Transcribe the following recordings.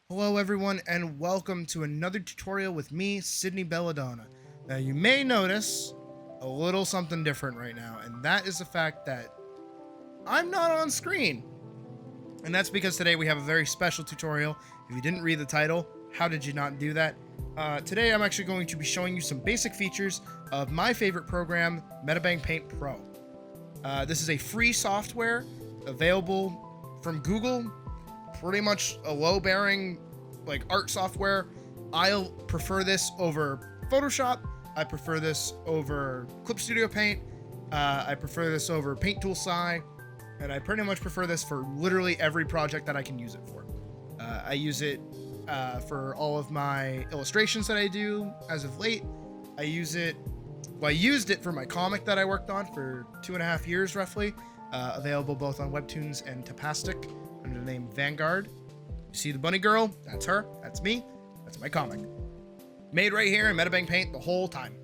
Hello everyone and welcome to another tutorial with me, Sydney Belladonna. Now you may notice a little something different right now, and that is the fact that I'm not on screen. And that's because today we have a very special tutorial. If you didn't read the title, how did you not do that? Today I'm actually going to be showing you some basic features of my favorite program, Medibang Paint Pro. This is a free software available from Google, pretty much a low-bearing like art software. I'll prefer this over Photoshop. I prefer this over Clip Studio Paint. I prefer this over Paint Tool Sci, and I pretty much prefer this for literally every project that I can use it for. I use it for all of my illustrations that I do as of late. I used it for my comic that I worked on for 2.5 years roughly, available both on Webtoons and Tapastic under the name Vanguard. You see the bunny girl? That's her. That's me. That's my comic. Made right here in Medibang Paint the whole time.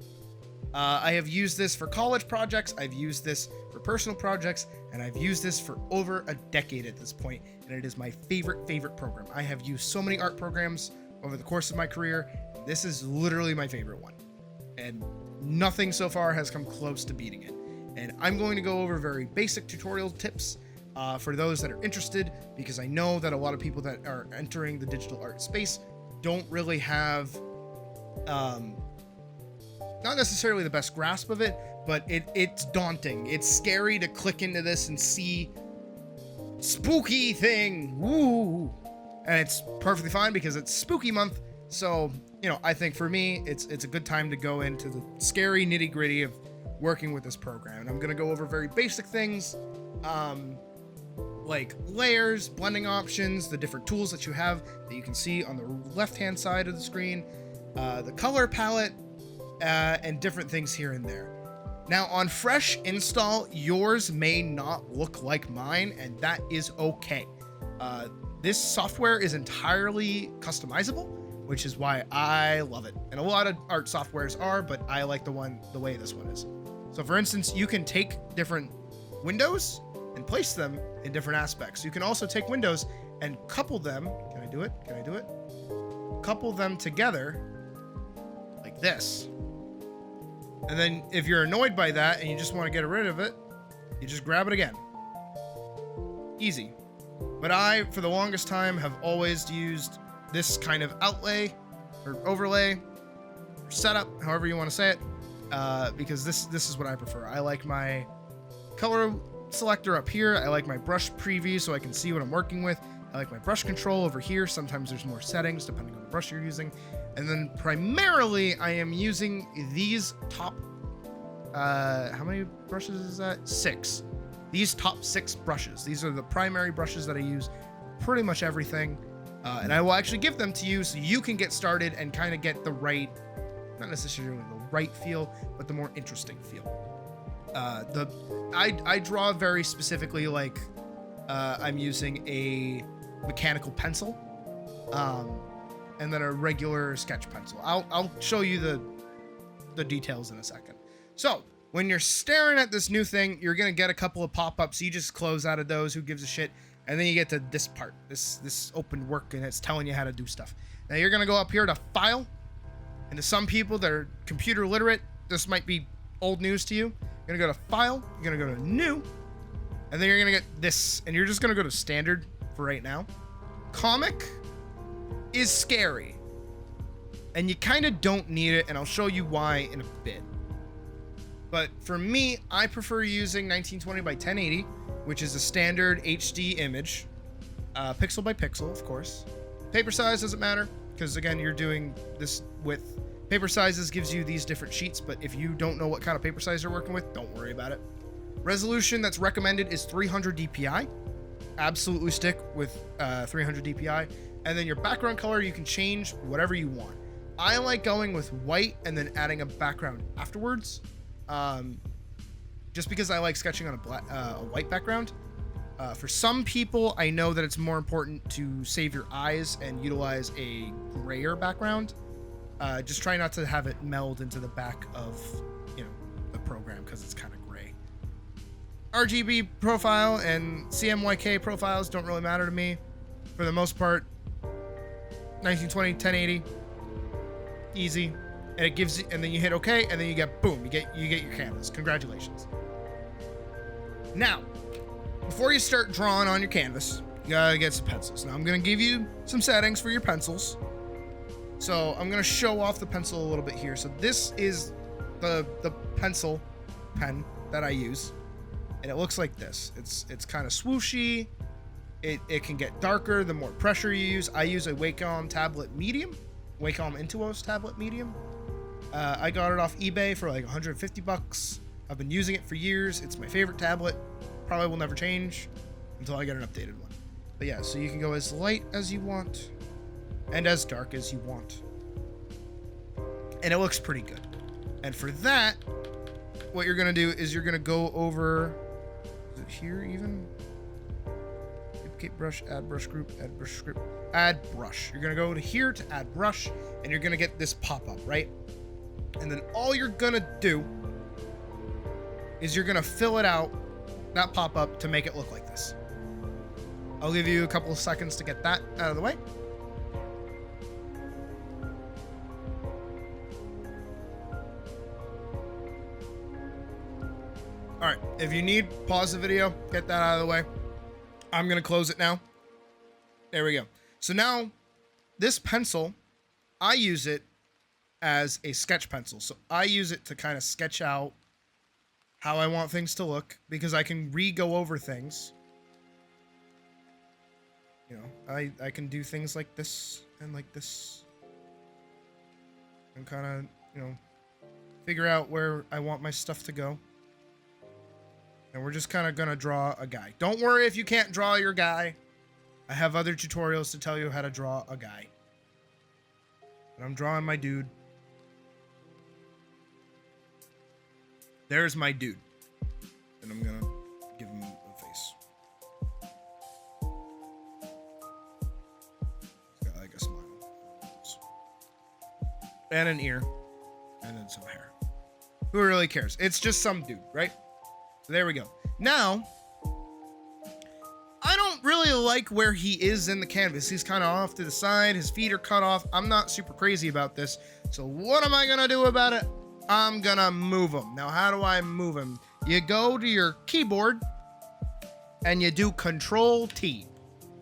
I have used this for college projects. I've used this for personal projects, and I've used this for over a decade at this point, and it is my favorite program. I have used so many art programs over the course of my career. This is literally my favorite one, and nothing so far has come close to beating it. And I'm going to go over very basic tutorial tips for those that are interested, because I know that a lot of people that are entering the digital art space don't really have not necessarily the best grasp of it, but it's daunting. It's scary to click into this and see spooky thing. Woo! And it's perfectly fine because it's spooky month. So, I think for me, it's a good time to go into the scary nitty-gritty of working with this program. And I'm going to go over very basic things, like layers, blending options, the different tools that you have that you can see on the left-hand side of the screen, the color palette, and different things here and there. Now, on fresh install, yours may not look like mine, and that is okay. This software is entirely customizable, which is why I love it. And a lot of art softwares are, but I like the way this one is. So for instance, you can take different windows and place them in different aspects. You can also take windows and couple them. Can I do it? Couple them together like this. And then if you're annoyed by that and you just want to get rid of it, you just grab it again. Easy. But I, for the longest time, have always used this kind of outlay or overlay or setup, however you want to say it, because this is what I prefer. I like my color selector up here. I like my brush preview so I can see what I'm working with. I like my brush control over here. Sometimes there's more settings depending on the brush you're using. And then primarily I am using these top, how many brushes is that? 6. These top 6 brushes. These are the primary brushes that I use for pretty much everything. And I will actually give them to you so you can get started and kind of get the right, not necessarily the right feel, but the more interesting feel. I draw very specifically like I'm using a mechanical pencil, and then a regular sketch pencil. I'll show you the details in a second. So when you're staring at this new thing, you're gonna get a couple of pop-ups. You just close out of those. Who gives a shit? And then you get to this part, this open work, and it's telling you how to do stuff. Now you're gonna go up here to File, and to some people that are computer literate, this might be old news to you. You're gonna go to File, you're gonna go to New, and then you're gonna get this, and you're just gonna go to Standard for right now. Comic is scary, and you kind of don't need it, and I'll show you why in a bit. But for me, I prefer using 1920 by 1080, which is a standard HD image, pixel by pixel, of course. Paper size doesn't matter, because again, you're doing this with paper sizes gives you these different sheets, but if you don't know what kind of paper size you're working with, don't worry about it. Resolution that's recommended is 300 dpi. Absolutely stick with 300 dpi. And then your background color, you can change whatever you want. I like going with white and then adding a background afterwards, just because I like sketching on a white background. For some people, I know that it's more important to save your eyes and utilize a grayer background. Just try not to have it meld into the back of, the program, because it's kind of gray. RGB profile and CMYK profiles don't really matter to me. For the most part, 1920, 1080, easy. And it gives you, and then you hit OK, and then you get, boom, you get your canvas. Congratulations. Now, before you start drawing on your canvas, you gotta get some pencils. Now I'm gonna give you some settings for your pencils. So I'm gonna show off the pencil a little bit here. So this is the pencil pen that I use, and it looks like this. It's kind of swooshy. It can get darker the more pressure you use. I use a Wacom tablet medium, Wacom Intuos tablet medium. I got it off eBay for like 150 bucks. I've been using it for years. It's my favorite tablet. Probably will never change until I get an updated one. But yeah, so you can go as light as you want and as dark as you want. And it looks pretty good. And for that, what you're gonna do is you're gonna go over, is it here even? Duplicate brush, add brush group, add brush script, add brush. You're gonna go to here to add brush, and you're gonna get this pop-up, right? And then all you're gonna do is you're gonna fill it out, that pop-up, to make it look like this. I'll give you a couple of seconds to get that out of the way. All right, if you need, pause the video, get that out of the way. I'm gonna close it now. There we go. So now, this pencil, I use it as a sketch pencil. So I use it to kind of sketch out how I want things to look, because I can re-go over things. You know, I can do things like this and like this. And kind of, you know, figure out where I want my stuff to go. And we're just kind of gonna draw a guy. Don't worry if you can't draw your guy. I have other tutorials to tell you how to draw a guy. But I'm drawing my dude. There's my dude. And I'm gonna give him a face. He's got like a smile. And an ear. And then some hair. Who really cares? It's just some dude, right? So there we go. Now, I don't really like where he is in the canvas. He's kind of off to the side. His feet are cut off. I'm not super crazy about this. So what am I gonna do about it? I'm gonna move him. Now, how do I move him? You go to your keyboard and you do Control-T.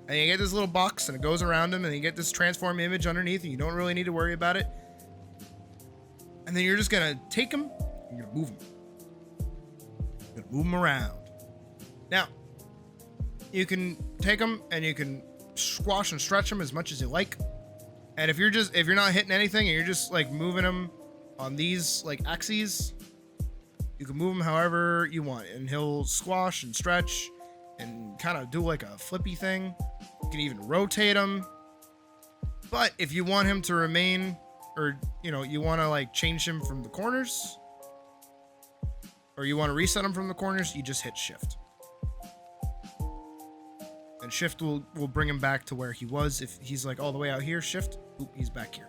And you get this little box and it goes around him, and you get this transform image underneath, and you don't really need to worry about it. And then you're just gonna take him and you're gonna move him. You're gonna move him around. Now, you can take him and you can squash and stretch him as much as you like. And if you're not hitting anything and you're just like moving him on these like axes, you can move him however you want, and he'll squash and stretch and kind of do like a flippy thing. You can even rotate him. But if you want him to remain, or you know, you want to like change him from the corners, or you want to reset him from the corners, you just hit shift. And shift will bring him back to where he was. If he's like all the way out here, shift, oop, he's back here.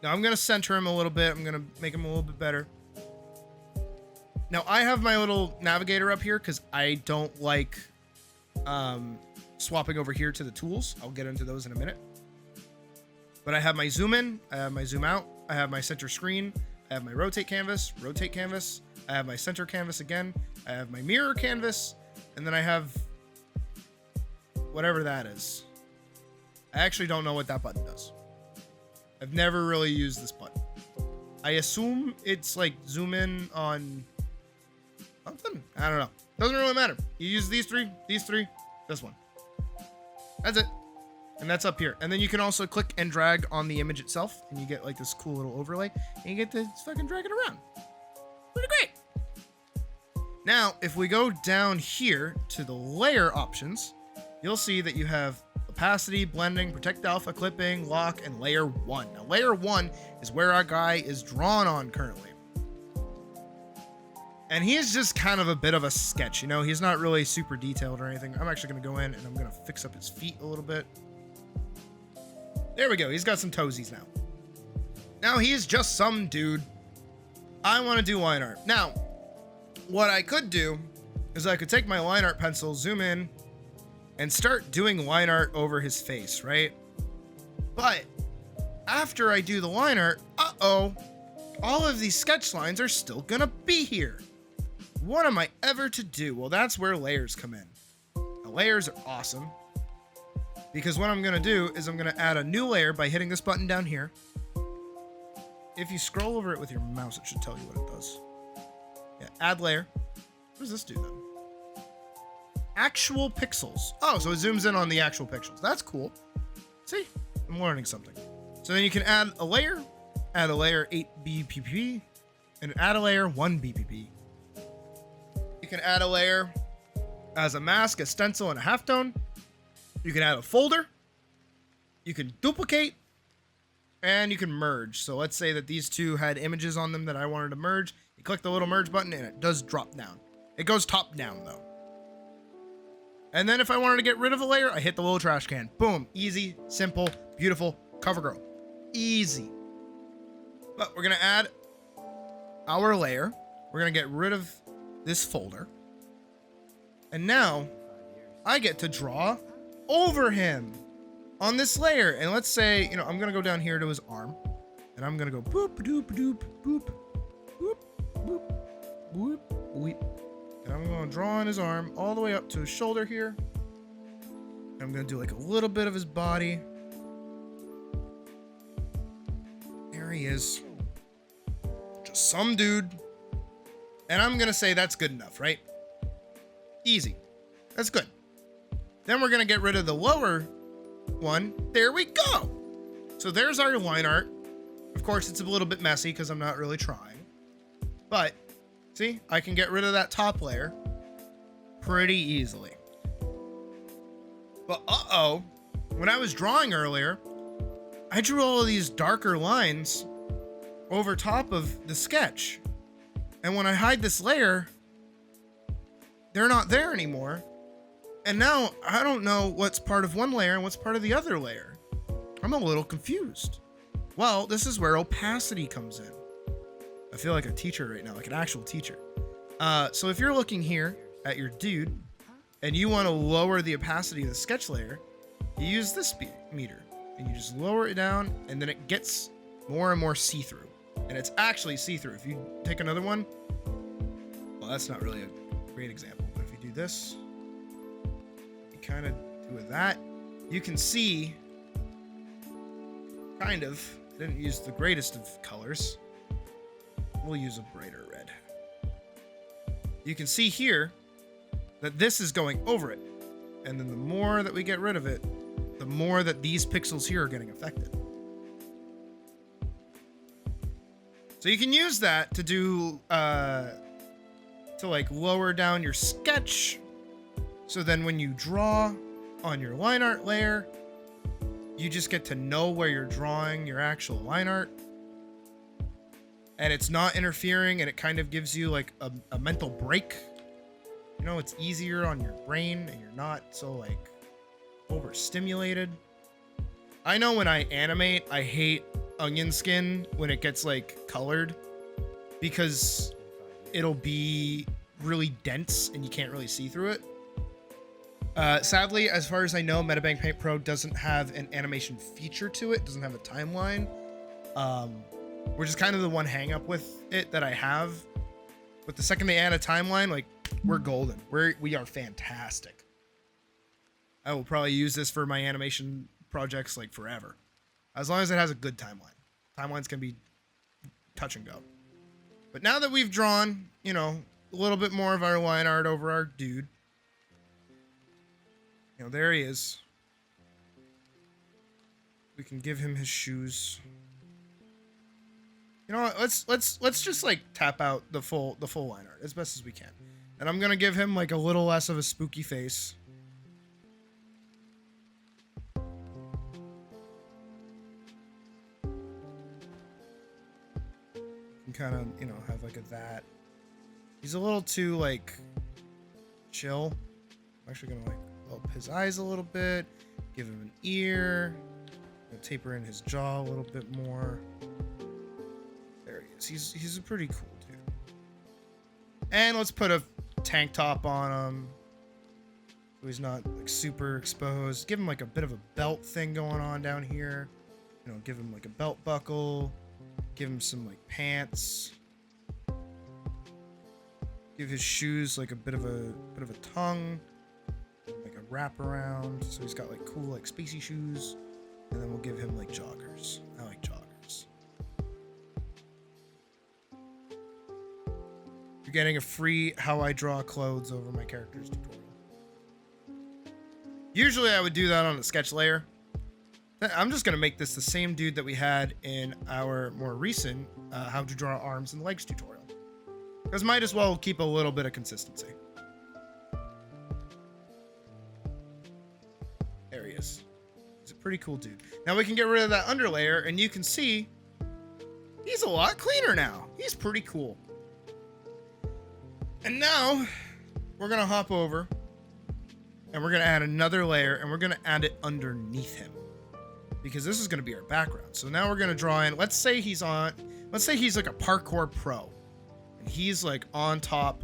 Now I'm gonna center him a little bit. I'm gonna make him a little bit better. Now I have my little navigator up here because I don't like swapping over here to the tools. I'll get into those in a minute. But I have my zoom in, I have my zoom out, I have my center screen, I have my rotate canvas, I have my center canvas again, I have my mirror canvas, and then I have whatever that is. I actually don't know what that button does. I've never really used this button. I assume it's like zoom in on something. I don't know. Doesn't really matter. You use these three, this one. That's it. And that's up here. And then you can also click and drag on the image itself, and you get like this cool little overlay, and you get to fucking drag it around. Pretty great. Now, if we go down here to the layer options, you'll see that you have opacity, blending, protect alpha, clipping, lock, and layer 1. Now, layer 1 is where our guy is drawn on currently. And he's just kind of a bit of a sketch, you know? He's not really super detailed or anything. I'm actually going to go in and I'm going to fix up his feet a little bit. There we go. He's got some toesies now. Now, he's just some dude. I want to do line art. Now, what I could do is I could take my line art pencil, zoom in, and start doing line art over his face, right? But after I do the line art, all of these sketch lines are still gonna be here. What am I ever to do? Well, that's where layers come in. Now, layers are awesome because what I'm gonna do is I'm gonna add a new layer by hitting this button down here. If you scroll over it with your mouse, it should tell you what it does. Yeah, add layer. What does this do then? Actual pixels. Oh, so it zooms in on the actual pixels. That's cool. See, I'm learning something. So then you can add a layer 8 BPP, and add a layer 1 BPP. You can add a layer as a mask, a stencil, and a halftone. You can add a folder. You can duplicate, and you can merge. So let's say that these two had images on them that I wanted to merge. You click the little merge button, and it does drop down. It goes top down though. And then if I wanted to get rid of a layer, I hit the little trash can. Boom. Easy, simple, beautiful, cover girl. Easy. But we're going to add our layer. We're going to get rid of this folder. And now I get to draw over him on this layer. And let's say, I'm going to go down here to his arm. And I'm going to go boop, doop, doop, boop, boop, boop, boop, boop. And I'm going to draw on his arm all the way up to his shoulder here. And I'm going to do like a little bit of his body. There he is. Just some dude. And I'm going to say that's good enough, right? Easy. That's good. Then we're going to get rid of the lower one. There we go. So there's our line art. Of course, it's a little bit messy because I'm not really trying. But see, I can get rid of that top layer pretty easily. But when I was drawing earlier, I drew all of these darker lines over top of the sketch. And when I hide this layer, they're not there anymore. And now I don't know what's part of one layer and what's part of the other layer. I'm a little confused. Well, this is where opacity comes in. I feel like a teacher right now, like an actual teacher. So if you're looking here at your dude and you want to lower the opacity of the sketch layer, you use this meter and you just lower it down, and then it gets more and more see-through. And it's actually see-through. If you take another one, well, that's not really a great example, but if you do this, you kind of do with that, you can see kind of, I didn't use the greatest of colors. We'll use a brighter red. You can see here that this is going over it. And then the more that we get rid of it, the more that these pixels here are getting affected. So you can use that to do, to like lower down your sketch. So then when you draw on your line art layer, you just get to know where you're drawing your actual line art. And it's not interfering, and it kind of gives you like a mental break. It's easier on your brain, and you're not so like overstimulated. I know when I animate, I hate onion skin when it gets like colored, because it'll be really dense and you can't really see through it. Sadly, as far as I know, Medibang Paint Pro doesn't have an animation feature to it, doesn't have a timeline. Which is kind of the one hang up with it that I have. But the second they add a timeline, like, we're golden. We are fantastic. I will probably use this for my animation projects like forever. As long as it has a good timeline. Timelines can be touch and go. But now that we've drawn, a little bit more of our line art over our dude. There he is. We can give him his shoes. Let's just like tap out the full line art as best as we can. And I'm gonna give him like a little less of a spooky face. And kind of, have like that. He's a little too like chill. I'm actually gonna like up his eyes a little bit, give him an ear, taper in his jaw a little bit more. There he is. He's a pretty cool dude. And let's put a tank top on him so he's not like super exposed. Give him like a bit of a belt thing going on down here. you know, give him like a belt buckle, give him some like pants, give his shoes like a bit of a tongue, like a wrap around, so he's got like cool like spacey shoes, and then we'll give him like joggers. I like joggers. You're getting a free how I draw clothes over my character's tutorial. Usually I would do that on a sketch layer. I'm just gonna make this the same dude that we had in our more recent how to draw arms and legs tutorial, because might as well keep a little bit of consistency. There he is. He's a pretty cool dude. Now we can get rid of that underlayer, and you can see he's a lot cleaner now. He's pretty cool. And now we're gonna hop over and we're gonna add another layer, and we're gonna add it underneath him, because this is gonna be our background. So now we're gonna draw in, let's say he's like a parkour pro, and he's like on top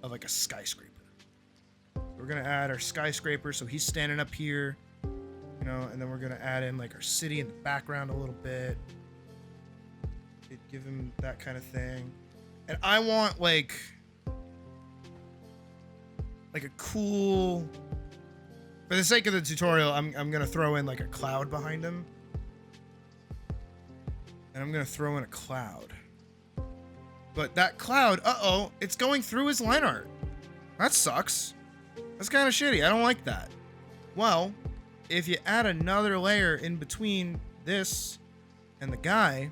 of like a skyscraper. We're gonna add our skyscraper, so he's standing up here, you know, and then we're gonna add in like our city in the background a little bit. Give him that kind of thing. And I want like a cool, for the sake of the tutorial, I'm gonna throw in like a cloud behind him. And I'm gonna throw in a cloud. But that cloud, uh-oh, it's going through his line art. That sucks. That's kind of shitty. I don't like that. Well, if you add another layer in between this and the guy,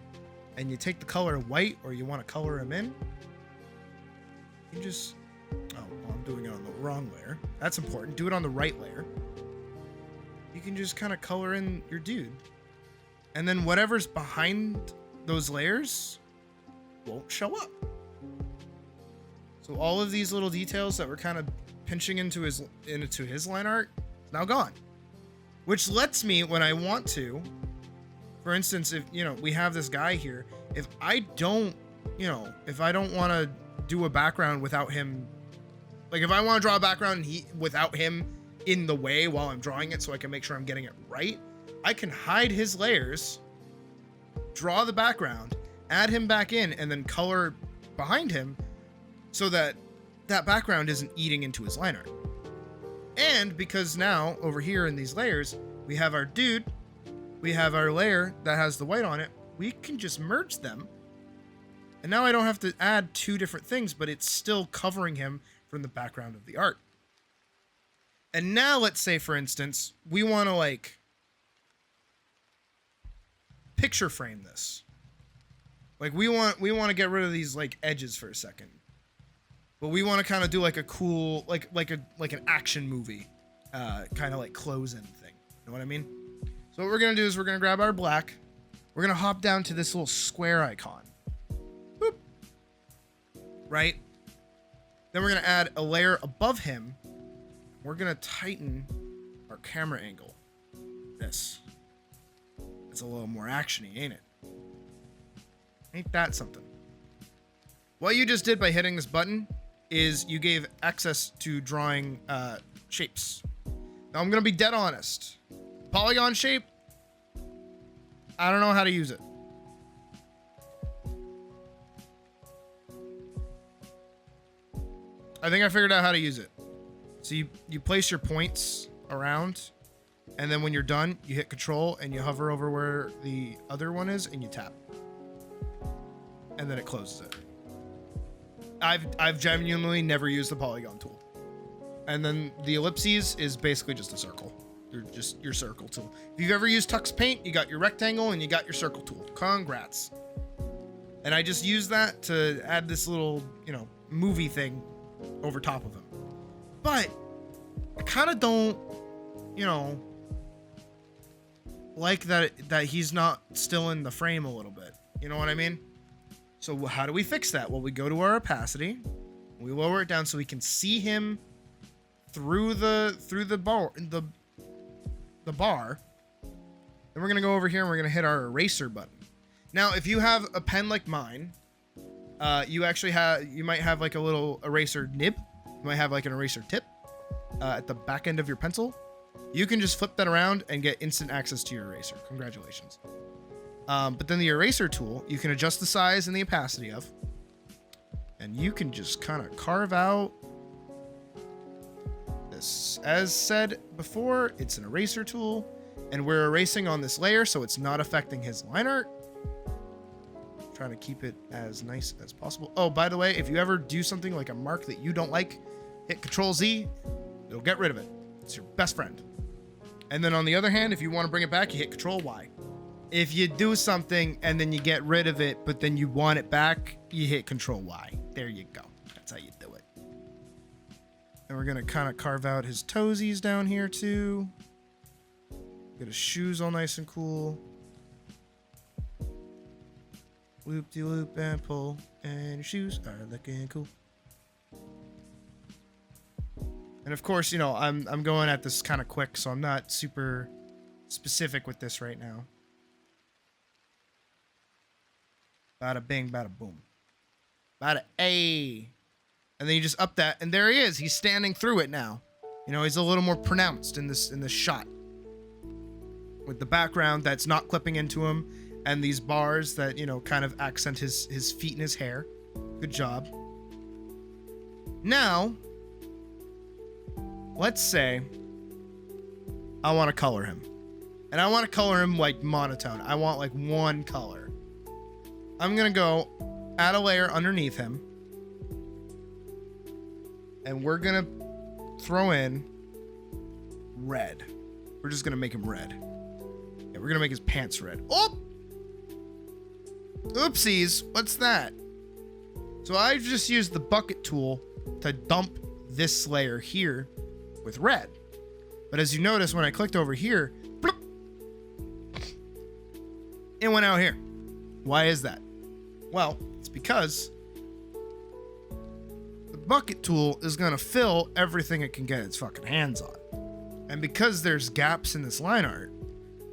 and you take the color white, or you want to color him in, you just, oh, well, I'm doing it on the wrong layer. That's important. Do it on the right layer. You can just kind of color in your dude. And then whatever's behind those layers won't show up. So all of these little details that we're kind of pinching into his line art is now gone. Which lets me, when I want to, for instance, if, you know, we have this guy here, if I don't want to do a background without him, like if I want to draw a background without him in the way while I'm drawing it, so I can make sure I'm getting it right, I can hide his layers, draw the background, add him back in, and then color behind him so that that background isn't eating into his line art. And because now over here in these layers, we have our dude, we have our layer that has the white on it, we can just merge them. And now I don't have to add two different things, but it's still covering him from the background of the art. And now let's say, for instance, we want to like picture frame this. Like we want to get rid of these like edges for a second. But we want to kind of do like a cool, like an action movie, kind of like close-in thing. You know what I mean? So what we're going to do is we're going to grab our black. We're going to hop down to this little square icon. Boop. Right? Then we're going to add a layer above him. We're going to tighten our camera angle. This. It's a little more actiony, ain't it? Ain't that something? What you just did by hitting this button is you gave access to drawing shapes. Now I'm going to be dead honest. Polygon shape, I don't know how to use it. I think I figured out how to use it. So you place your points around, and then when you're done, you hit control and you hover over where the other one is and you tap. And then it closes it. I've genuinely never used the polygon tool. And then the ellipses is basically just a circle. Just your circle tool. If you've ever used Tux Paint, you got your rectangle and you got your circle tool. Congrats. And I just use that to add this little, you know, movie thing over top of him. But I kind of don't, you know, like that he's not still in the frame a little bit. You know what I mean? So how do we fix that? Well, we go to our opacity, we lower it down so we can see him through the bar. Then we're gonna go over here and we're gonna hit our eraser button. Now, if you have a pen like mine, you might have like a little eraser nib. You might have like an eraser tip at the back end of your pencil. you can just flip that around and get instant access to your eraser. Congratulations. But then the eraser tool, you can adjust the size and the opacity of, and you can just kind of carve out this. As said before, it's an eraser tool, and we're erasing on this layer, so it's not affecting his line art. Trying to keep it as nice as possible. Oh, by the way, if you ever do something like a mark that you don't like, hit Control Z, it'll get rid of it. It's your best friend. And then on the other hand, if you want to bring it back, you hit Control Y. If you do something and then you get rid of it, but then you want it back, you hit Control Y. There you go. That's how you do it. And we're going to kind of carve out his toesies down here too. Get his shoes all nice and cool. Loop-de-loop and pull, and your shoes are looking cool. And of course, you know, I'm going at this kind of quick, so I'm not super specific with this right now. Bada bing, bada boom. Bada A. And then you just up that, and there he is. He's standing through it now. You know, he's a little more pronounced in this shot. With the background that's not clipping into him, and these bars that, you know, kind of accent his feet and his hair. Good job. Now, let's say I want to color him. And I want to color him like monotone. I want like one color. I'm going to go add a layer underneath him. And we're going to throw in red. We're just going to make him red. Yeah, we're going to make his pants red. Oh! Oopsies. What's that? So I've just used the bucket tool to dump this layer here with red. But as you notice, when I clicked over here, bloop, it went out here. Why is that? Well, it's because the bucket tool is going to fill everything it can get its fucking hands on. And because there's gaps in this line art,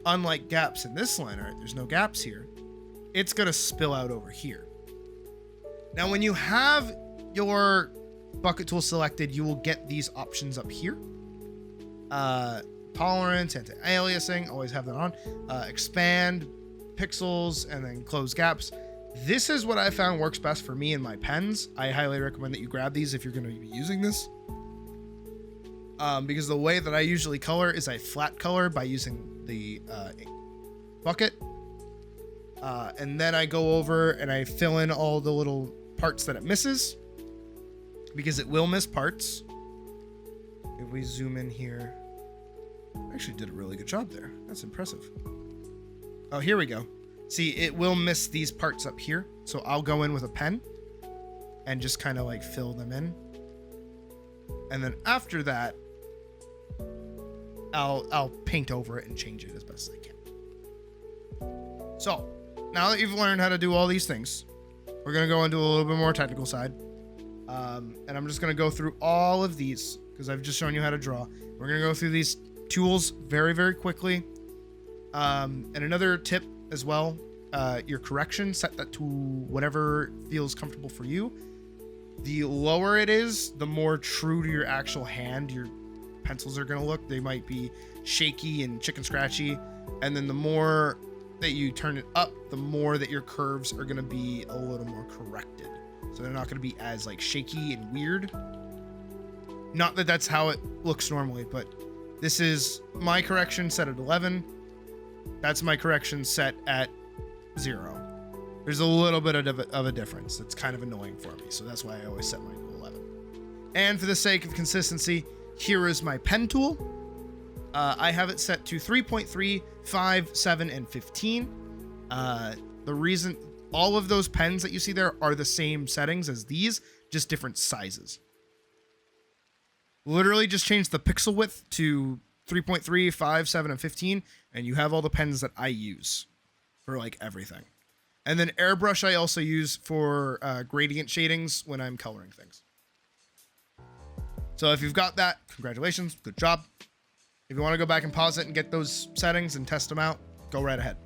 unlike gaps in this line art, there's no gaps here, it's going to spill out over here. Now, when you have your bucket tool selected, you will get these options up here. Tolerance, anti-aliasing, always have that on. Expand, pixels, and then close gaps. This is what I found works best for me and my pens. I highly recommend that you grab these if you're going to be using this. Because the way that I usually color is I flat color by using the bucket. And then I go over and I fill in all the little parts that it misses, because it will miss parts. If we zoom in here, I actually did a really good job there. That's impressive. Oh, here we go. See, it will miss these parts up here. So I'll go in with a pen and just kind of like fill them in. And then after that, I'll paint over it and change it as best as I can. So now that you've learned how to do all these things, we're going to go into a little bit more technical side. And I'm just going to go through all of these because I've just shown you how to draw. We're going to go through these tools very, very quickly. And another tip as well, your correction, set that to whatever feels comfortable for you. The lower it is, the more true to your actual hand your pencils are going to look. They might be shaky and chicken scratchy. And then the more that you turn it up, the more that your curves are going to be a little more corrected. So they're not going to be as like shaky and weird. Not that that's how it looks normally, but this is my correction set at 11. That's my correction set at 0. There's a little bit of a difference. That's kind of annoying for me. So that's why I always set mine to 11. And for the sake of consistency, here is my pen tool. I have it set to 3.3, 5, 7, and 15. The reason all of those pens that you see there are the same settings as these, just different sizes. Literally just change the pixel width to 3.3, 5, 7, and 15, and you have all the pens that I use for like everything. And then airbrush I also use for gradient shadings when I'm coloring things. So if you've got that, congratulations, good job. If you want to go back and pause it and get those settings and test them out, go right ahead.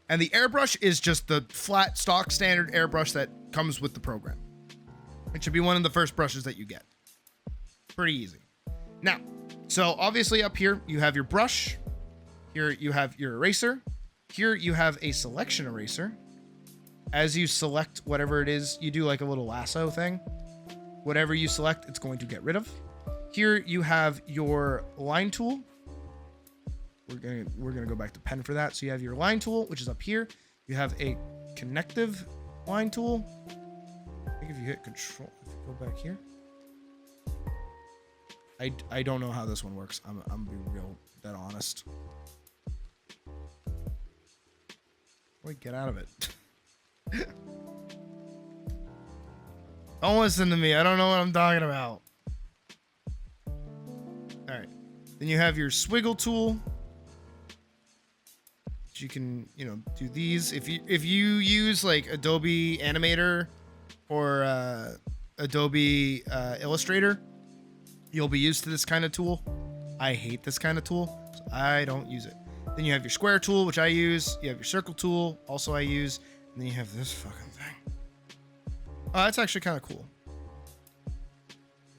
And the airbrush is just the flat stock standard airbrush that comes with the program. It should be one of the first brushes that you get. Pretty easy. Now, So obviously up here, you have your brush. Here you have your eraser. Here you have a selection eraser. As you select whatever it is, you do like a little lasso thing. Whatever you select, it's going to get rid of. Here you have your line tool. We're gonna go back to pen for that. So you have your line tool, which is up here. You have a connective line tool. I think if you hit control, if you go back here. I don't know how this one works. I'm being real dead honest. Wait, get out of it. Don't listen to me. I don't know what I'm talking about. All right. Then you have your swiggle tool. You can, do these. If you use like Adobe Animator or Adobe Illustrator, you'll be used to this kind of tool. I hate this kind of tool, so I don't use it. Then you have your square tool, which I use. You have your circle tool, also I use. And then you have this fucking thing. Oh, that's actually kind of cool.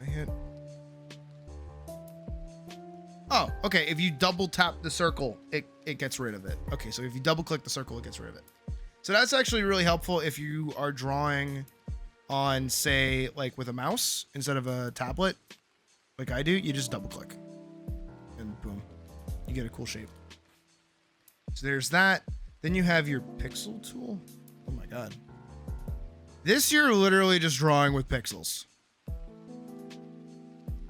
I hit. Oh, okay. If you double tap the circle, it gets rid of it. Okay, so if you double click the circle, it gets rid of it. So that's actually really helpful if you are drawing on, say, like with a mouse instead of a tablet, like I do. You just double click, and boom, you get a cool shape. So there's that. Then you have your pixel tool. Oh my god. This you're literally just drawing with pixels.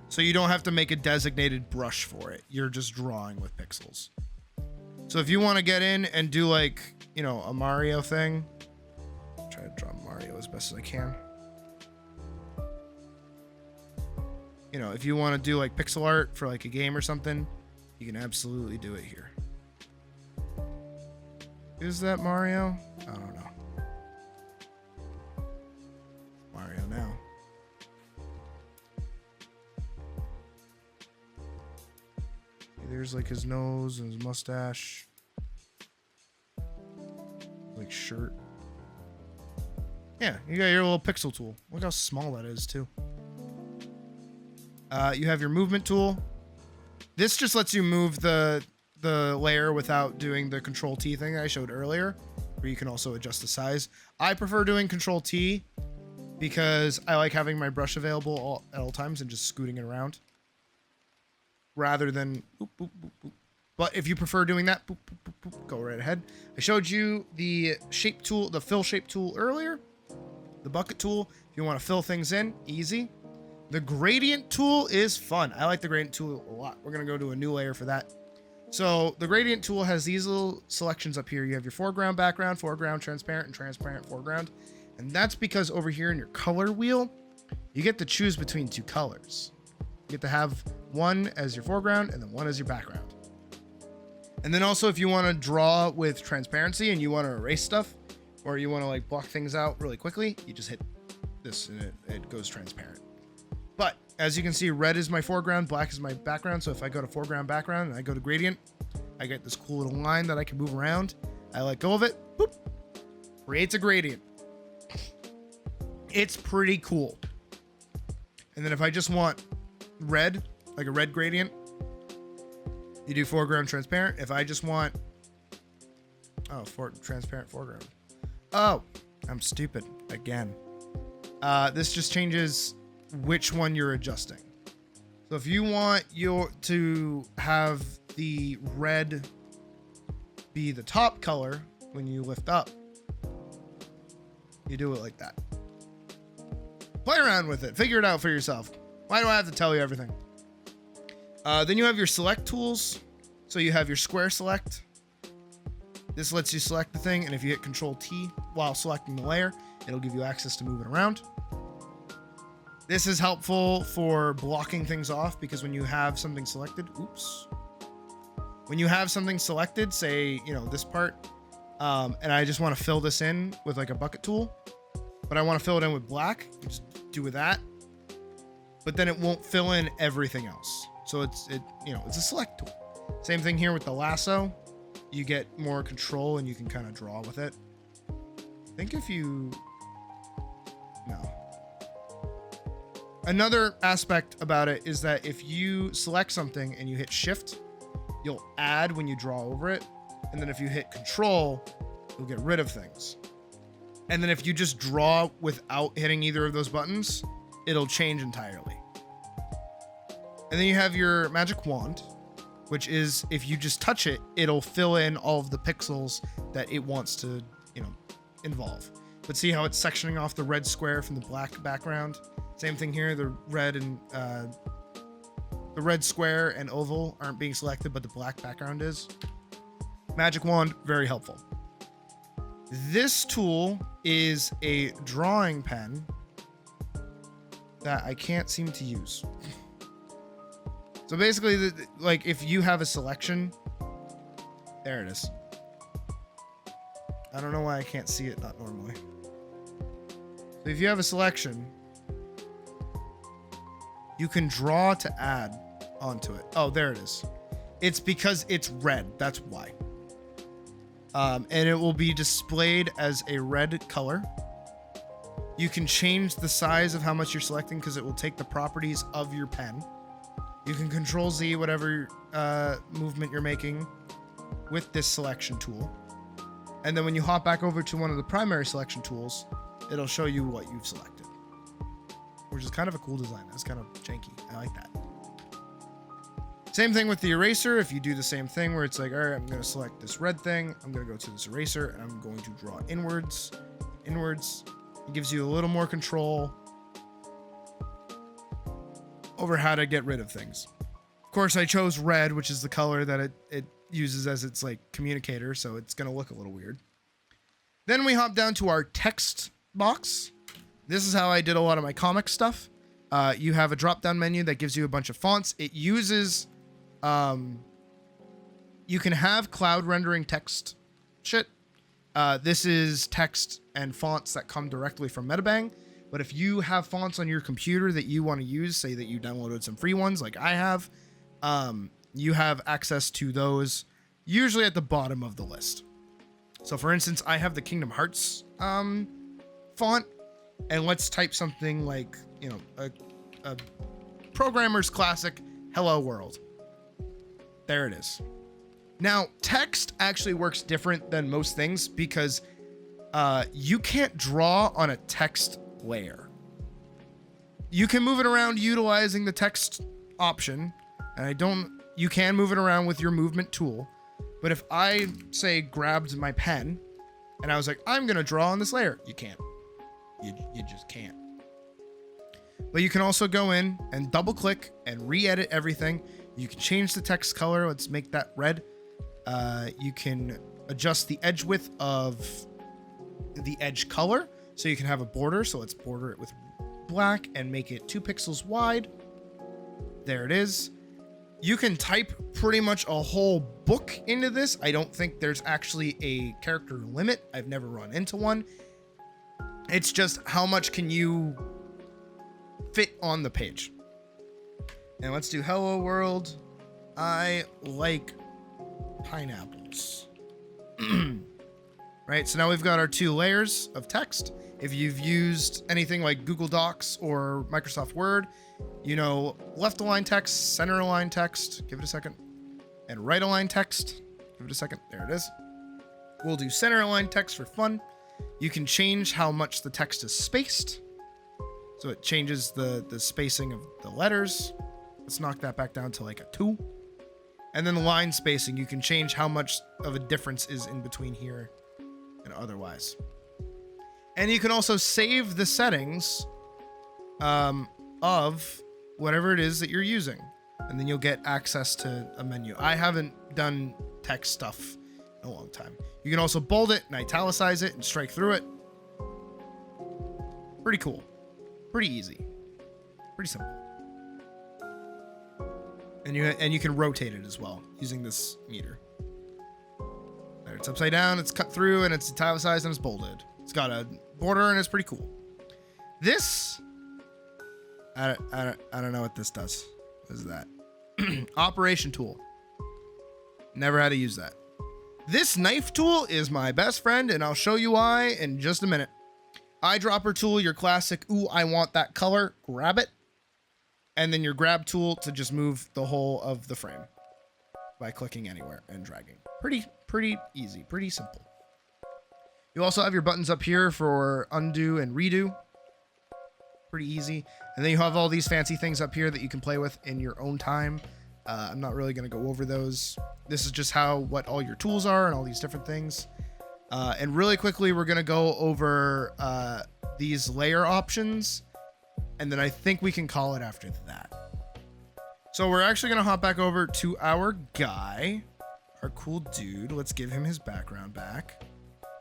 So you don't have to make a designated brush for it. You're just drawing with pixels. So if you want to get in and do like, a Mario thing, I'll try to draw Mario as best as I can. If you want to do like pixel art for like a game or something, you can absolutely do it here. Is that Mario? I don't know. Mario now. There's like his nose and his mustache. Like shirt. Yeah, you got your little pixel tool. Look how small that is too. You have your movement tool. This just lets you move the layer without doing the Control T thing that I showed earlier, where you can also adjust the size. I prefer doing Control T because I like having my brush available at all times and just scooting it around rather than boop, boop, boop, boop. But if you prefer doing that, boop, boop, boop, boop, go right ahead. I showed you the shape tool, the fill shape tool earlier, the bucket tool. If you want to fill things in, easy. The gradient tool is fun. I like the gradient tool a lot. We're going to go to a new layer for that. So the gradient tool has these little selections up here. You have your foreground, background, foreground, transparent, and transparent foreground. And that's because over here in your color wheel, you get to choose between two colors. You get to have one as your foreground and then one as your background. And then also if you want to draw with transparency and you want to erase stuff, or you want to like block things out really quickly, you just hit this and it goes transparent. But as you can see, red is my foreground, black is my background. So if I go to foreground, background, and I go to gradient, I get this cool little line that I can move around. I let go of it, boop, creates a gradient. It's pretty cool. And then if I just want red, like a red gradient, you do foreground, transparent. If I just want, transparent foreground. Oh, I'm stupid again. This just changes which one you're adjusting. So if you want to have the red be the top color when you lift up, you do it like that. Play around with it. Figure it out for yourself. Why do I have to tell you everything? Then you have your select tools. So you have your square select. This lets you select the thing, and if you hit Control T while selecting the layer, it'll give you access to move it around. This is helpful for blocking things off because when you have something selected, when you have something selected, say, this part, and I just want to fill this in with like a bucket tool, but I want to fill it in with black, just do with that. But then it won't fill in everything else. So it's a select tool. Same thing here with the lasso. You get more control and you can kind of draw with it. I think if you, no. Another aspect about it is that if you select something and you hit shift, you'll add when you draw over it. And then if you hit control, you'll get rid of things. And then if you just draw without hitting either of those buttons, it'll change entirely. And then you have your magic wand, which is if you just touch it, it'll fill in all of the pixels that it wants to, involve. But see how it's sectioning off the red square from the black background? Same thing here, the red and the red square and oval aren't being selected, but the black background is. Magic wand, very helpful. This tool is a drawing pen that I can't seem to use. So basically, like if you have a selection, there it is. I don't know why I can't see it, not normally. So if you have a selection, you can draw to add onto it. Oh, there it is. It's because it's red, that's why. And it will be displayed as a red color. You can change the size of how much you're selecting because it will take the properties of your pen. You can control Z whatever movement you're making with this selection tool. And then when you hop back over to one of the primary selection tools, it'll show you what you've selected. Which is kind of a cool design. That's kind of janky. I like that. Same thing with the eraser. If you do the same thing where it's like, all right, I'm going to select this red thing. I'm going to go to this eraser and I'm going to draw inwards. Inwards. It gives you a little more control over how to get rid of things. Of course, I chose red, which is the color that it uses as its like communicator, so it's going to look a little weird. Then we hop down to our text box. This is how I did a lot of my comic stuff. You have a drop-down menu that gives you a bunch of fonts. It uses, you can have cloud rendering text shit. This is text and fonts that come directly from Medibang. But if you have fonts on your computer that you want to use, say that you downloaded some free ones like I have, you have access to those usually at the bottom of the list. So for instance, I have the Kingdom Hearts font, and let's type something like, a programmer's classic Hello World. There it is. Now, text actually works different than most things because you can't draw on a text layer. You can move it around utilizing the text option, and you can move it around with your movement tool. But if I say grabbed my pen and I was like, I'm gonna draw on this layer, you can't. You just can't. But you can also go in and double click and re-edit everything. You can change the text color. Let's make that red. You can adjust the edge width of the edge color. So you can have a border. So let's border it with black and make it 2 pixels wide. There it is. You can type pretty much a whole book into this. I don't think there's actually a character limit. I've never run into one. It's just how much can you fit on the page. And let's do Hello World. I like pineapples. Right, so now we've got our 2 layers of text. If you've used anything like Google Docs or Microsoft Word, left align text, center align text, give it a second, and right align text, give it a second, there it is. We'll do center align text for fun. You can change how much the text is spaced. So it changes the spacing of the letters. Let's knock that back down to like a 2. And then the line spacing, you can change how much of a difference is in between here and otherwise. And you can also save the settings of whatever it is that you're using. And then you'll get access to a menu. I haven't done text stuff in a long time. You can also bold it and italicize it and strike through it. Pretty cool. Pretty easy. Pretty simple. And you can rotate it as well using this meter. There, it's upside down, it's cut through, and it's italicized and it's bolded. It's got a border and it's pretty cool. This, I don't know what this does. What is that? Operation tool. Never had to use that. This knife tool is my best friend, and I'll show you why in just a minute. Eyedropper tool, your classic, ooh, I want that color, grab it. and then your grab tool to just move the whole of the frame by clicking anywhere and dragging. Pretty easy, pretty simple. You also have your buttons up here for undo and redo. Pretty easy. And then you have all these fancy things up here that you can play with in your own time. I'm not really going to go over those. This is just what all your tools are and all these different things. And really quickly, we're going to go over these layer options. And then I think we can call it after that. So we're actually going to hop back over to our guy, our cool dude. Let's give him his background back.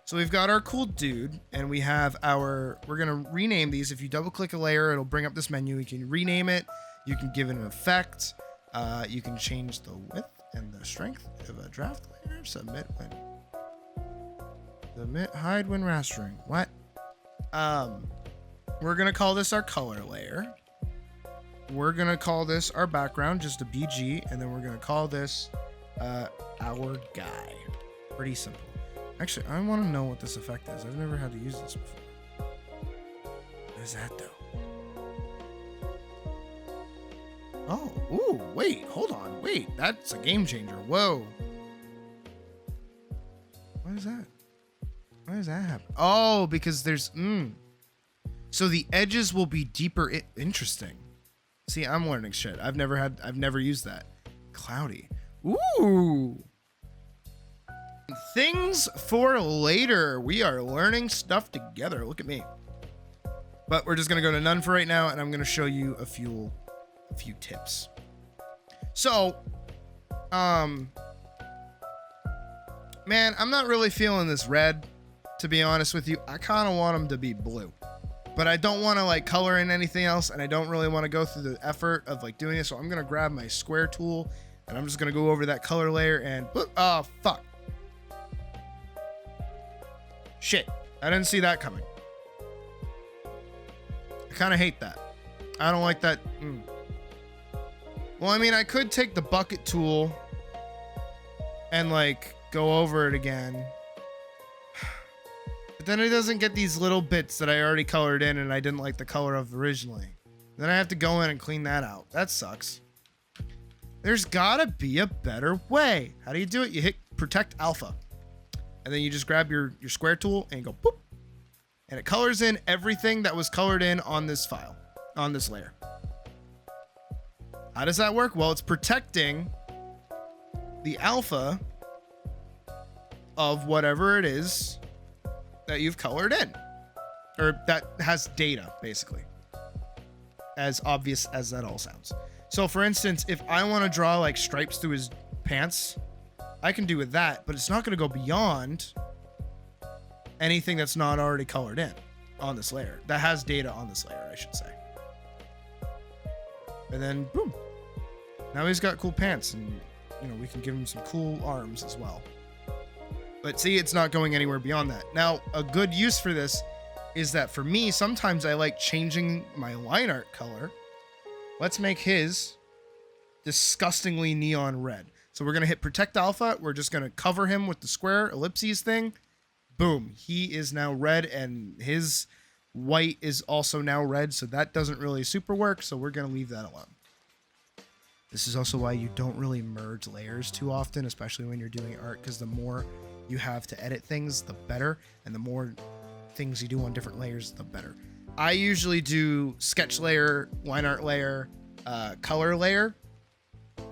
So we've got our cool dude, and we have we're going to rename these. If you double click a layer, it'll bring up this menu. You can rename it. You can give it an effect. You can change the width and the strength of a draft layer. Submit, hide when rastering. What? We're going to call this our color layer. We're going to call this our background, just a BG. And then we're going to call this our guy. Pretty simple. Actually, I want to know what this effect is. I've never had to use this before. What is that, though? Oh, ooh, wait, hold on. Wait, that's a game changer. Whoa. What is that? Why does that happen? Oh, because there's, So the edges will be deeper. Interesting. See, I'm learning shit. I've never used that. Cloudy. Ooh. Things for later. We are learning stuff together. Look at me. But we're just going to go to none for right now, and I'm going to show you a few tips. So, man, I'm not really feeling this red, to be honest with you. I kind of want them to be blue. But I don't want to like color in anything else, and I don't really want to go through the effort of like doing this. So I'm going to grab my square tool, and I'm just going to go over that color layer and oh, fuck. Shit, I didn't see that coming. I kind of hate that. I don't like that. Well, I mean, I could take the bucket tool and like go over it again. But then it doesn't get these little bits that I already colored in and I didn't like the color of originally. Then I have to go in and clean that out. That sucks. There's gotta be a better way. How do you do it? You hit protect alpha. And then you just grab your square tool and go boop. And it colors in everything that was colored in on this file, on this layer. How does that work? Well, it's protecting the alpha of whatever it is that you've colored in. Or that has data, basically. As obvious as that all sounds. So for instance, if I want to draw like stripes through his pants, I can do with that, but it's not going to go beyond anything that's not already colored in on this layer. That has data on this layer, I should say. And then, boom. Now he's got cool pants, and, you know, we can give him some cool arms as well. But see, it's not going anywhere beyond that. Now, a good use for this is that for me, sometimes I like changing my line art color. Let's make his disgustingly neon red. So we're going to hit protect alpha. We're just going to cover him with the square ellipses thing. Boom. He is now red, and his white is also now red. So that doesn't really super work. So we're going to leave that alone. This is also why you don't really merge layers too often, especially when you're doing art, because the more you have to edit things, the better. And the more things you do on different layers, the better. I usually do sketch layer, line art layer, color layer.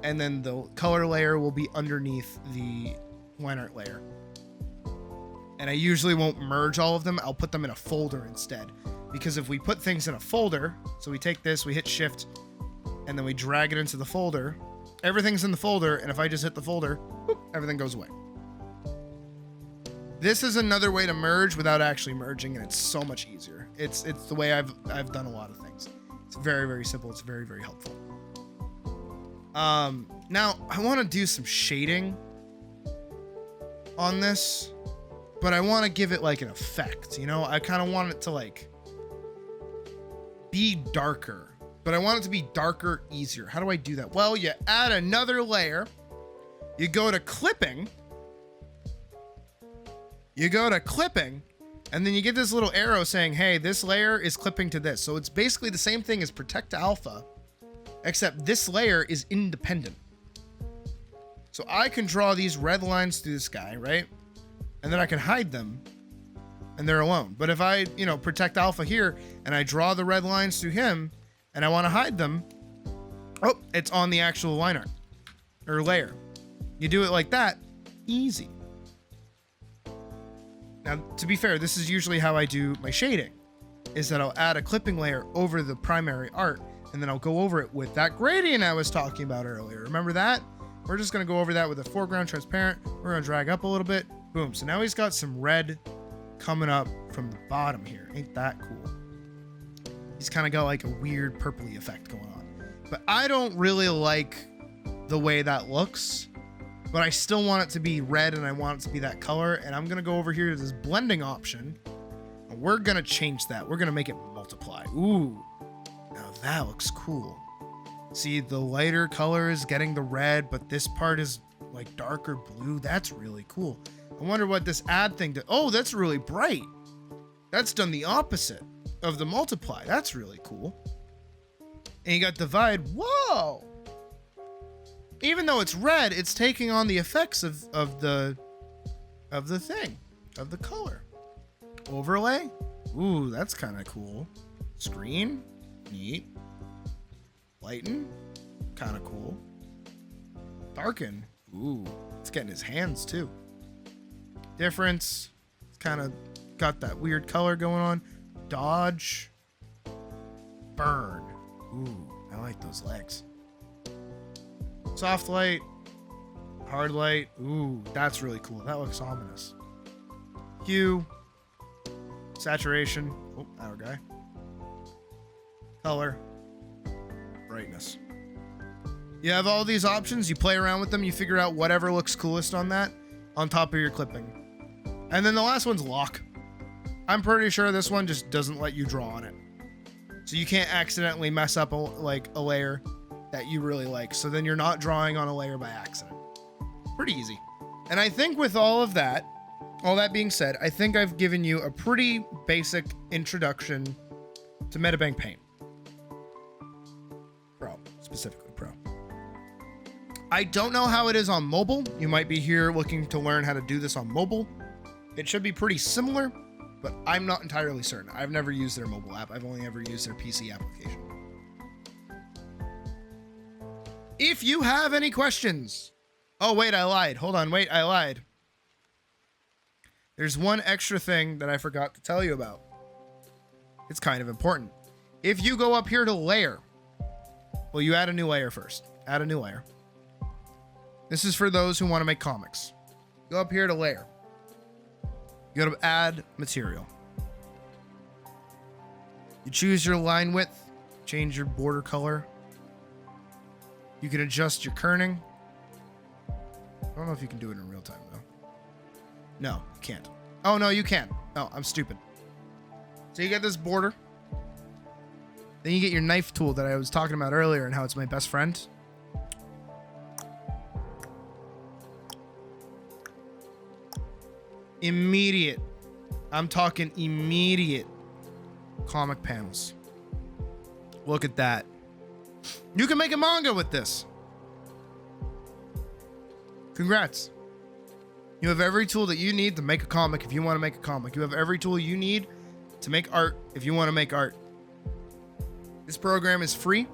And then the color layer will be underneath the line art layer. And I usually won't merge all of them. I'll put them in a folder instead. Because if we put things in a folder, so we take this, we hit shift, and then we drag it into the folder, everything's in the folder, and if I just hit the folder, boop, everything goes away. This is another way to merge without actually merging, and it's so much easier. It's the way I've done a lot of things. It's very, very simple. It's very, very helpful. Now I want to do some shading on this, but I want to give it like an effect, you know? I kind of want it to like be darker, but I want it to be darker easier. How do I do that? Well, you add another layer, you go to clipping, and then you get this little arrow saying, hey, this layer is clipping to this. So it's basically the same thing as protect alpha. except this layer is independent. So I can draw these red lines through this guy, right? And then I can hide them and they're alone. But if I, protect alpha here and I draw the red lines through him and I want to hide them, oh, it's on the actual line art or layer. You do it like that, easy. Now, to be fair, this is usually how I do my shading, is that I'll add a clipping layer over the primary art and then I'll go over it with that gradient I was talking about earlier. Remember that? We're just going to go over that with a foreground transparent. We're going to drag up a little bit. Boom. So now he's got some red coming up from the bottom here. Ain't that cool? He's kind of got like a weird purpley effect going on. But I don't really like the way that looks, but I still want it to be red and I want it to be that color. And I'm going to go over here to this blending option and we're going to change that. We're going to make it multiply. Ooh, now that looks cool. See, the lighter color is getting the red, but this part is like darker blue. That's really cool. I wonder what this add thing did. Oh, that's really bright. That's done the opposite of the multiply. That's really cool. And you got divide. Whoa. Even though it's red, it's taking on the effects of the thing, of the color. Overlay. Ooh, that's kind of cool. Screen. Neat. Lighten, kind of cool. Darken, ooh, it's getting his hands too. Difference, it's kind of got that weird color going on. Dodge, burn, ooh, I like those legs. Soft light, hard light, ooh, that's really cool. That looks ominous. Hue, saturation, oh, our guy. Color. Brightness. You have all these options, you play around with them, you figure out whatever looks coolest on that on top of your clipping. And then the last one's lock. I'm pretty sure this one just doesn't let you draw on it. So you can't accidentally mess up a layer that you really like. So then you're not drawing on a layer by accident. Pretty easy. And I think with all that being said, I think I've given you a pretty basic introduction to Medibang Paint. Specifically Pro. I don't know how it is on mobile. You might be here looking to learn how to do this on mobile. It should be pretty similar, but I'm not entirely certain. I've never used their mobile app. I've only ever used their PC application. If you have any questions... Oh, wait, I lied. Hold on, wait, I lied. There's one extra thing that I forgot to tell you about. It's kind of important. If you go up here to layer... Well, you add a new layer first. Add a new layer. This is for those who want to make comics. Go up here to layer. You go to add material. You choose your line width. Change your border color. You can adjust your kerning. I don't know if you can do it in real time, though. No, you can't. Oh, no, you can. Oh, I'm stupid. So you get this border. Then you get your knife tool that I was talking about earlier and how it's my best friend. Immediate. I'm talking immediate comic panels. Look at that. You can make a manga with this. Congrats. You have every tool that you need to make a comic if you want to make a comic. You have every tool you need to make art if you want to make art. This program is free.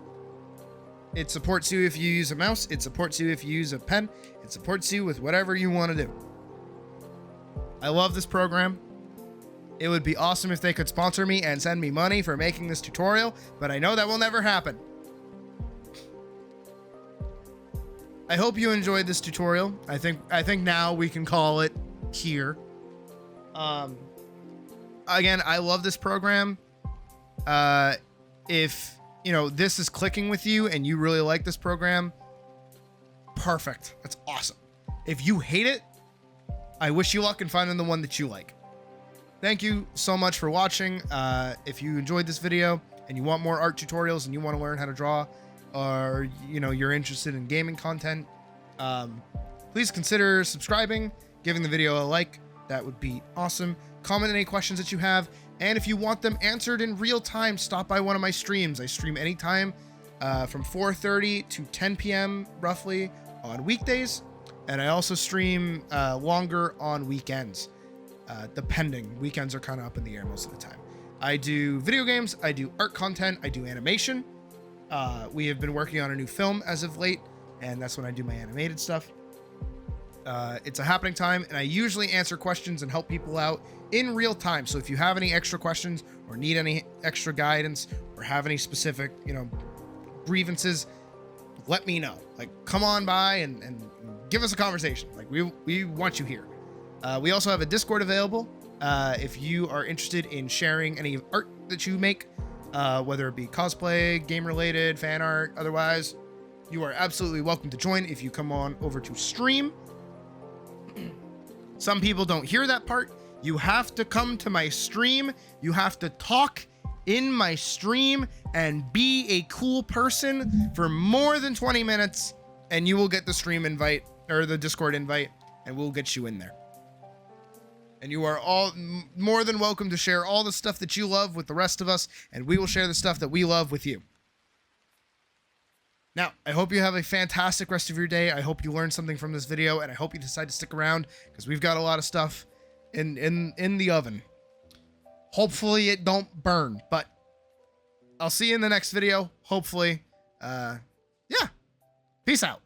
It supports you if you use a mouse. It supports you if you use a pen. It supports you with whatever you want to do. I love this program. It would be awesome if they could sponsor me and send me money for making this tutorial, but I know that will never happen. I hope you enjoyed this tutorial. I think now we can call it here. Again, I love this program. If this is clicking with you and you really like this program, perfect. That's awesome. If you hate it, I wish you luck in finding the one that you like. Thank you so much for watching. If you enjoyed this video and you want more art tutorials and you want to learn how to draw, or you're interested in gaming content, please consider subscribing, giving the video a like. That would be awesome. Comment any questions that you have, and if you want them answered in real time, stop by one of my streams. I stream anytime from 4:30 to 10 p.m. roughly on weekdays, and I also stream longer on weekends, depending. Weekends are kind of up in the air most of the time. I do video games, I do art content, I do animation. We have been working on a new film as of late, and that's when I do my animated stuff. It's a happening time, and I usually answer questions and help people out in real time. So if you have any extra questions or need any extra guidance or have any specific, grievances, let me know. Like, come on by and give us a conversation. Like, we want you here. We also have a Discord available. If you are interested in sharing any art that you make, whether it be cosplay, game related, fan art, otherwise, you are absolutely welcome to join if you come on over to stream. Some people don't hear that part. You have to come to my stream. You have to talk in my stream and be a cool person for more than 20 minutes, and you will get the stream invite or the Discord invite, and we'll get you in there. And you are all more than welcome to share all the stuff that you love with the rest of us, and we will share the stuff that we love with you. Now, I hope you have a fantastic rest of your day. I hope you learned something from this video, and I hope you decide to stick around because we've got a lot of stuff in the oven. Hopefully it don't burn, but I'll see you in the next video. Hopefully. Yeah. Peace out.